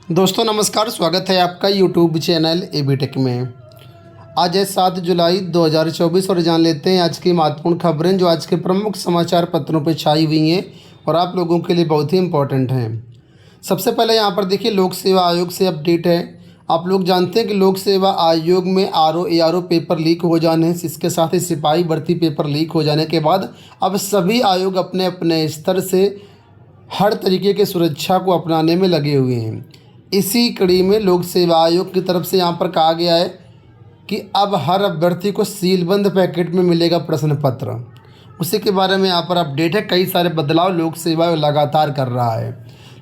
दोस्तों नमस्कार, स्वागत है आपका यूट्यूब चैनल एबी टेक में। आज है 7 जुलाई 2024 और जान लेते हैं आज की महत्वपूर्ण खबरें जो आज के प्रमुख समाचार पत्रों पर छाई हुई हैं और आप लोगों के लिए बहुत ही इम्पोर्टेंट हैं। सबसे पहले यहाँ पर देखिए लोक सेवा आयोग से अपडेट है। आप लोग जानते हैं कि लोक सेवा आयोग में ARO पेपर लीक हो जाने, इसके साथ ही सिपाही भर्ती पेपर लीक हो जाने के बाद अब सभी आयोग अपने अपने स्तर से हर तरीके के सुरक्षा को अपनाने में लगे हुए हैं। इसी कड़ी में लोक सेवा आयोग की तरफ से यहाँ पर कहा गया है कि अब हर अभ्यर्थी को सीलबंद पैकेट में मिलेगा प्रश्न पत्र। उसी के बारे में यहाँ पर अपडेट है। कई सारे बदलाव लोक सेवा आयोग लगातार कर रहा है।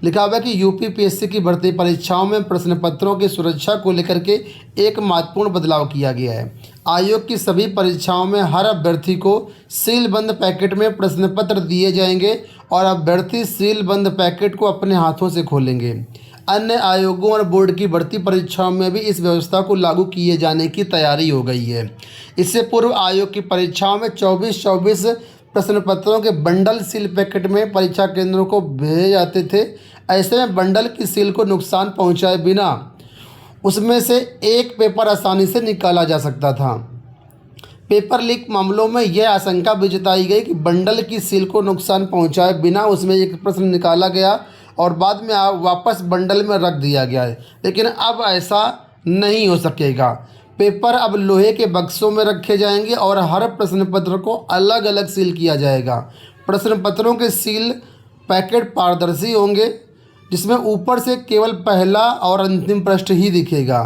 लिखा हुआ है कि UPPSC की भर्ती परीक्षाओं में प्रश्न पत्रों की सुरक्षा को लेकर के एक महत्वपूर्ण बदलाव किया गया है। आयोग की सभी परीक्षाओं में हर अभ्यर्थी को सीलबंद पैकेट में प्रश्न पत्र दिए जाएंगे और अभ्यर्थी सीलबंद पैकेट को अपने हाथों से खोलेंगे। अन्य आयोगों और बोर्ड की भर्ती परीक्षाओं में भी इस व्यवस्था को लागू किए जाने की तैयारी हो गई है। इससे पूर्व आयोग की परीक्षाओं में 24 प्रश्न पत्रों के बंडल सील पैकेट में परीक्षा केंद्रों को भेजे जाते थे। ऐसे में बंडल की सील को नुकसान पहुंचाए बिना उसमें से एक पेपर आसानी से निकाला जा सकता था। पेपर लीक मामलों में यह आशंका भी जताई गई कि बंडल की सील को नुकसान पहुंचाए बिना उसमें एक प्रश्न निकाला गया और बाद में वापस बंडल में रख दिया गया है, लेकिन अब ऐसा नहीं हो सकेगा। पेपर अब लोहे के बक्सों में रखे जाएंगे और हर प्रश्न पत्र को अलग अलग सील किया जाएगा। प्रश्न पत्रों के सील पैकेट पारदर्शी होंगे, जिसमें ऊपर से केवल पहला और अंतिम पृष्ठ ही दिखेगा,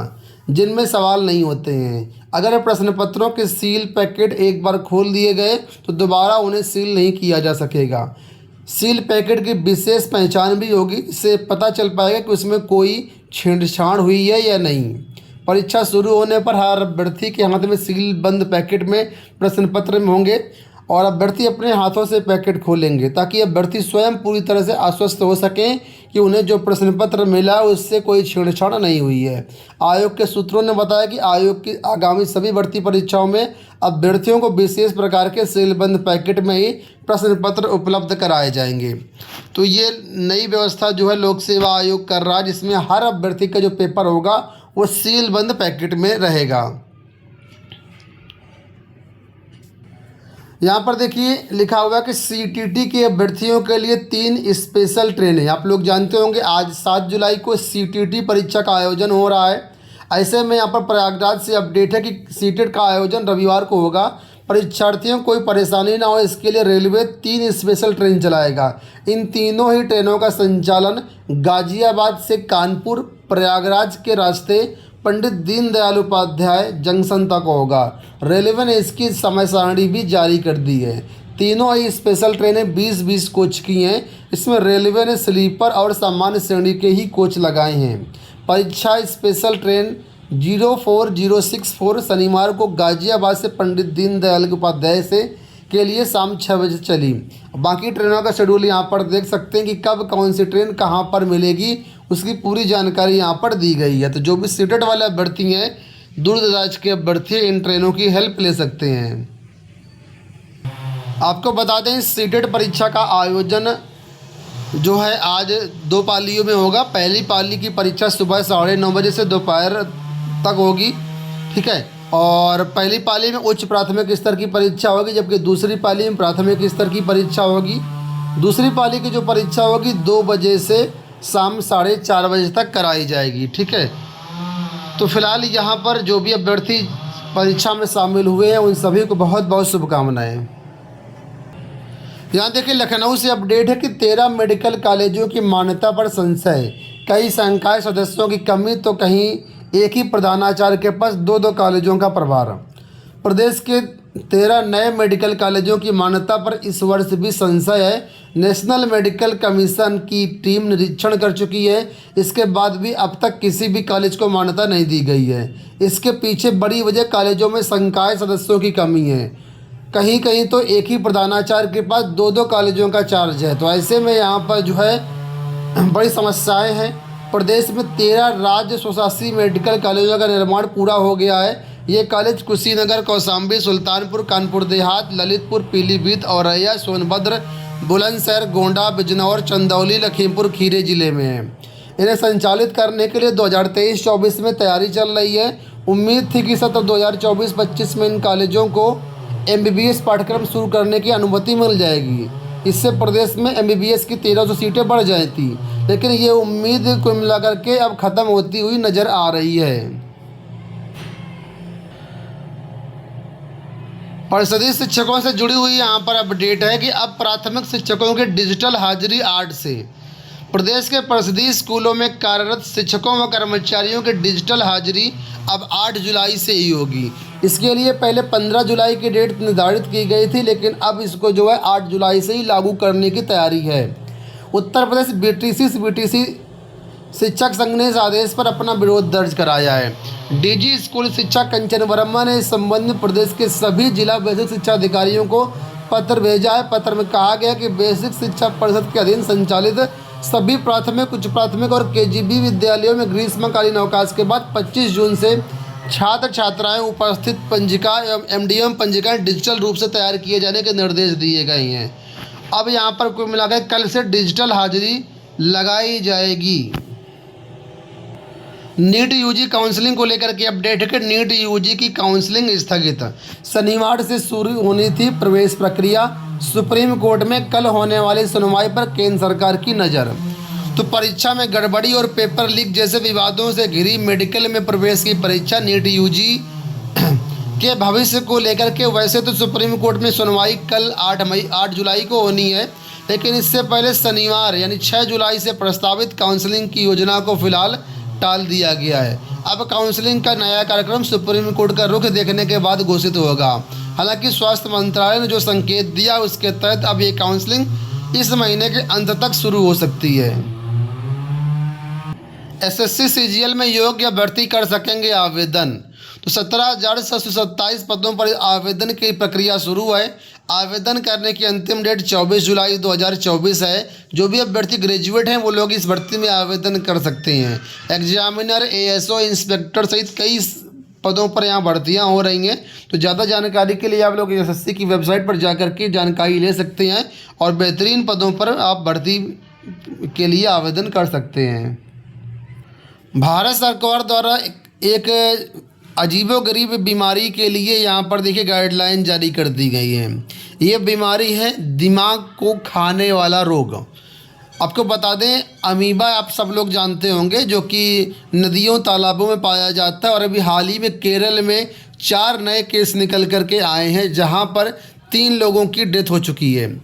जिनमें सवाल नहीं होते हैं। अगर प्रश्न पत्रों के सील पैकेट एक बार खोल दिए गए तो दोबारा उन्हें सील नहीं किया जा सकेगा। सील पैकेट की विशेष पहचान भी होगी, इससे पता चल पाएगा कि उसमें कोई छेड़छाड़ हुई है या नहीं। परीक्षा शुरू होने पर हर अभ्यर्थी के हाथ में सील बंद पैकेट में प्रश्न पत्र में होंगे और अभ्यर्थी अपने हाथों से पैकेट खोलेंगे ताकि अभ्यर्थी स्वयं पूरी तरह से आश्वस्त हो सकें कि उन्हें जो प्रश्न पत्र मिला उससे कोई छेड़छाड़ नहीं हुई है। आयोग के सूत्रों ने बताया कि आयोग की आगामी सभी भर्ती परीक्षाओं में अभ्यर्थियों को विशेष प्रकार के सीलबंद पैकेट में ही प्रश्न पत्र उपलब्ध कराए जाएंगे। तो ये नई व्यवस्था जो है लोक सेवा आयोग कर रहा है, जिसमें हर अभ्यर्थी का जो पेपर होगा वो सीलबंद पैकेट में रहेगा। यहाँ पर देखिए लिखा हुआ है कि CTT के अभ्यर्थियों के लिए 3 स्पेशल ट्रेनें। आप लोग जानते होंगे आज 7 जुलाई को CTT परीक्षा का आयोजन हो रहा है। ऐसे में यहाँ पर प्रयागराज से अपडेट है कि सीटेट का आयोजन रविवार को होगा। परीक्षार्थियों को कोई परेशानी ना हो इसके लिए रेलवे 3 स्पेशल ट्रेन चलाएगा। इन तीनों ही ट्रेनों का संचालन गाजियाबाद से कानपुर प्रयागराज के रास्ते पंडित दीनदयाल उपाध्याय जंक्शन तक होगा। रेलवे ने इसकी समय सारणी भी जारी कर दी है। तीनों ही स्पेशल ट्रेनें 20-20 कोच की हैं। इसमें रेलवे ने स्लीपर और सामान्य श्रेणी के ही कोच लगाए हैं। परीक्षा स्पेशल ट्रेन 04064 शनिवार को गाजियाबाद से पंडित दीनदयाल उपाध्याय से के लिए शाम 6 बजे चली। बाकी ट्रेनों का शेड्यूल यहाँ पर देख सकते हैं कि कब कौन सी ट्रेन कहाँ पर मिलेगी, उसकी पूरी जानकारी यहाँ पर दी गई है। तो जो भी सीटेट वाले अभ्यर्थी हैं, दूर दराज के अभ्यर्थी इन ट्रेनों की हेल्प ले सकते हैं। आपको बता दें सीटेट परीक्षा का आयोजन जो है आज 2 पालियों में होगा। पहली पाली की परीक्षा सुबह 9:30 बजे से दोपहर तक होगी, ठीक है। और पहली पाली में उच्च प्राथमिक स्तर की परीक्षा होगी, जबकि दूसरी पाली में प्राथमिक स्तर की परीक्षा होगी। दूसरी पाली की जो परीक्षा होगी 2 बजे से शाम 4:30 बजे तक कराई जाएगी, ठीक है। तो फिलहाल यहाँ पर जो भी अभ्यर्थी परीक्षा में शामिल हुए हैं उन सभी को बहुत बहुत शुभकामनाएं। यहाँ देखिए लखनऊ से अपडेट है कि 13 मेडिकल कॉलेजों की मान्यता पर संशय। कई संकाय सदस्यों की कमी तो कहीं एक ही प्रधानाचार्य के पास 2-2 कॉलेजों का प्रभार। प्रदेश के 13 नए मेडिकल कॉलेजों की मान्यता पर इस वर्ष भी संशय है। नेशनल मेडिकल कमीशन की टीम निरीक्षण कर चुकी है, इसके बाद भी अब तक किसी भी कॉलेज को मान्यता नहीं दी गई है। इसके पीछे बड़ी वजह कॉलेजों में संकाय सदस्यों की कमी है। कहीं कहीं तो एक ही प्रधानाचार्य के पास 2-2 कॉलेजों का चार्ज है। तो ऐसे में यहाँ पर जो है बड़ी समस्याएं हैं। प्रदेश में 13 राज्य स्वशासी मेडिकल कॉलेजों का निर्माण पूरा हो गया है। ये कॉलेज कुशीनगर, कौशाम्बी, सुल्तानपुर, कानपुर देहात, ललितपुर, पीलीभीत, औरैया, सोनभद्र, बुलंदशहर, गोंडा, बिजनौर, चंदौली, लखीमपुर खीरी जिले में है। इन्हें संचालित करने के लिए 2023-24 में तैयारी चल रही है। उम्मीद थी कि सत्र 2024-25 में इन कॉलेजों को MBBS पाठ्यक्रम शुरू करने की अनुमति मिल जाएगी। इससे प्रदेश में MBBS की 1300 सीटें बढ़ जाती, लेकिन ये उम्मीद कुल मिलाकर के अब ख़त्म होती हुई नज़र आ रही है। परिषदीय शिक्षकों से जुड़ी हुई यहाँ पर अपडेट है कि अब प्राथमिक शिक्षकों की डिजिटल हाजिरी 8 से। प्रदेश के परिषदीय स्कूलों में कार्यरत शिक्षकों व कर्मचारियों की डिजिटल हाजिरी अब 8 जुलाई से ही होगी। इसके लिए पहले 15 जुलाई की डेट निर्धारित की गई थी, लेकिन अब इसको जो है 8 जुलाई से ही लागू करने की तैयारी है। उत्तर प्रदेश BTC शिक्षक संघ ने इस आदेश पर अपना विरोध दर्ज कराया है। DG स्कूल शिक्षा कंचन वर्मा ने इस संबंध में प्रदेश के सभी जिला बेसिक शिक्षा अधिकारियों को पत्र भेजा है। पत्र में कहा गया कि बेसिक शिक्षा परिषद के अधीन संचालित सभी प्राथमिक, उच्च प्राथमिक और KGB विद्यालयों में ग्रीष्मकालीन अवकाश के बाद 25 जून से छात्र छात्राएं उपस्थित पंजिका एवं MDM पंजिकाएं डिजिटल रूप से तैयार किए जाने के निर्देश दिए गए हैं। अब यहाँ पर कुल मिलाकर कल से डिजिटल हाजिरी लगाई जाएगी। नीट UG काउंसलिंग को लेकर के अपडेट है कि नीट UG की काउंसलिंग स्थगित। शनिवार से शुरू होनी थी प्रवेश प्रक्रिया। सुप्रीम कोर्ट में कल होने वाली सुनवाई पर केंद्र सरकार की नज़र। तो परीक्षा में गड़बड़ी और पेपर लीक जैसे विवादों से घिरी मेडिकल में प्रवेश की परीक्षा नीट UG के भविष्य को लेकर के वैसे तो सुप्रीम कोर्ट में सुनवाई कल 8 जुलाई को होनी है, लेकिन इससे पहले शनिवार यानी 6 जुलाई से प्रस्तावित काउंसलिंग की योजना को फिलहाल टाल दिया गया है। अब काउंसलिंग का नया कार्यक्रम सुप्रीम कोर्ट का रुख देखने के बाद घोषित होगा। हालांकि स्वास्थ्य मंत्रालय ने जो संकेत दिया उसके तहत अब ये काउंसलिंग इस महीने के अंत तक शुरू हो सकती है। SSC CGL में योग्य भर्ती कर सकेंगे आवेदन। तो 17,727 पदों पर आवेदन की प्रक्रिया शुरू है। आवेदन करने की अंतिम डेट 24 जुलाई 2024 है। जो भी अभ्यर्थी ग्रेजुएट हैं वो लोग इस भर्ती में आवेदन कर सकते हैं। एग्जामिनर, ASO, इंस्पेक्टर सहित कई पदों पर यहाँ भर्तियाँ हो रही हैं। तो ज़्यादा जानकारी के लिए आप लोग SSC की वेबसाइट पर जाकर के जानकारी ले सकते हैं और बेहतरीन पदों पर आप भर्ती के लिए आवेदन कर सकते हैं। भारत सरकार द्वारा एक अजीबोगरीब बीमारी के लिए यहाँ पर देखिए गाइडलाइन जारी कर दी गई है। ये बीमारी है दिमाग को खाने वाला रोग। आपको बता दें, अमीबा आप सब लोग जानते होंगे, जो कि नदियों तालाबों में पाया जाता है और अभी हाल ही में केरल में 4 नए केस निकल कर के आए हैं, जहाँ पर 3 लोगों की डेथ हो चुकी है।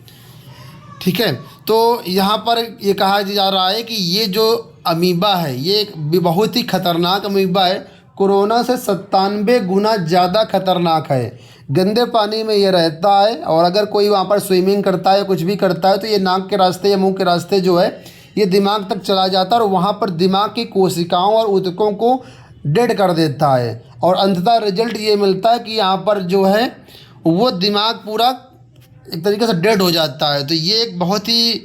ठीक है, तो यहाँ पर ये कहा जा रहा है कि ये जो अमीबा है ये एक बहुत ही खतरनाक अमीबा है। कोरोना से 97 गुना ज़्यादा खतरनाक है। गंदे पानी में ये रहता है और अगर कोई वहाँ पर स्विमिंग करता है, कुछ भी करता है, तो ये नाक के रास्ते या मुंह के रास्ते जो है ये दिमाग तक चला जाता है और वहाँ पर दिमाग की कोशिकाओं और ऊतकों को डेड कर देता है। और अंततः रिजल्ट ये मिलता है कि यहाँ पर जो है वो दिमाग पूरा एक तरीके से डेड हो जाता है। तो ये एक बहुत ही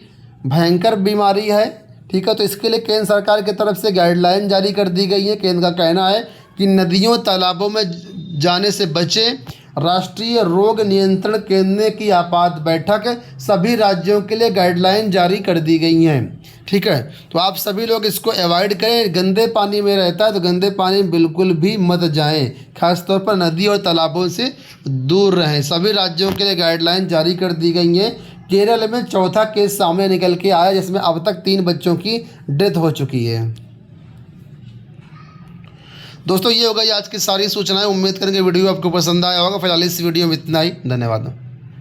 भयंकर बीमारी है। ठीक है, तो इसके लिए केंद्र सरकार की तरफ से गाइडलाइन जारी कर दी गई है। केंद्र का कहना है कि नदियों तालाबों में जाने से बचें। राष्ट्रीय रोग नियंत्रण केंद्र की आपात बैठक सभी राज्यों के लिए गाइडलाइन जारी कर दी गई हैं। ठीक है, तो आप सभी लोग इसको अवॉइड करें। गंदे पानी में रहता है तो गंदे पानी में बिल्कुल भी मत जाएं। खासतौर पर नदी और तालाबों से दूर रहें। सभी राज्यों के लिए गाइडलाइन जारी कर दी गई हैं। केरल में चौथा केस सामने निकल के आया, जिसमें अब तक 3 बच्चों की डेथ हो चुकी है। दोस्तों, ये होगा आज की सारी सूचनाएं। उम्मीद करेंगे वीडियो आपको पसंद आया होगा। फिलहाल इस वीडियो में इतना ही। धन्यवाद।